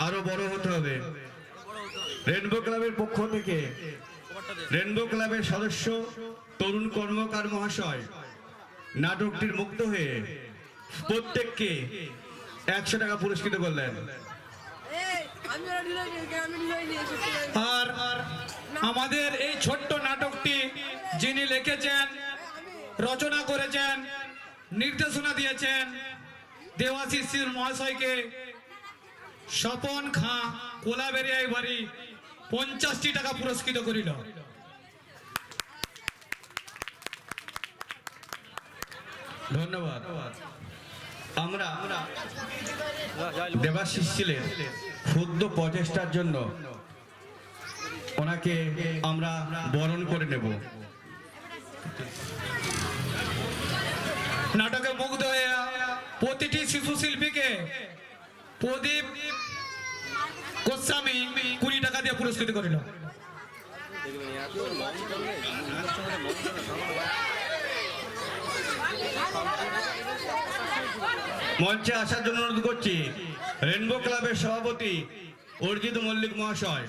আরো বড় হতে হবে। রেনবো ক্লাবের পক্ষ থেকে রেনবো ক্লাবের সদস্য তরুণ কর্মকার মহাশয় নাটকটির মুক্ত হয়ে প্রত্যেককে 100 টাকা পুরস্কৃত করলেন। আর আমাদের এই ছোট্ট নাটকটি যিনি লিখেছেন, রচনা করেছেন, নির্দেশনা দিয়েছেন দেওয়াশিস মহাশয়কে স্বপন খাঁ কোলাবেরিয়ায় বাড়ি 50টি টাকা পুরস্কৃত করিল। ধন্যবাদ। আমরা দেবাশিস ছিলেন ক্ষুদ্র প্রচেষ্টার জন্য ওনাকে আমরা বরণ করে নেব। নাটকে মুগ্ধ হয়ে প্রতিটি শিশু শিল্পীকে প্রদীপ গোস্বামী 20 টাকা দিয়ে পুরস্কৃত করিল। মঞ্চে আসার জন্য অনুরোধ করছি রেনবো ক্লাবের সভাপতি অর্জিত মল্লিক মহাশয়।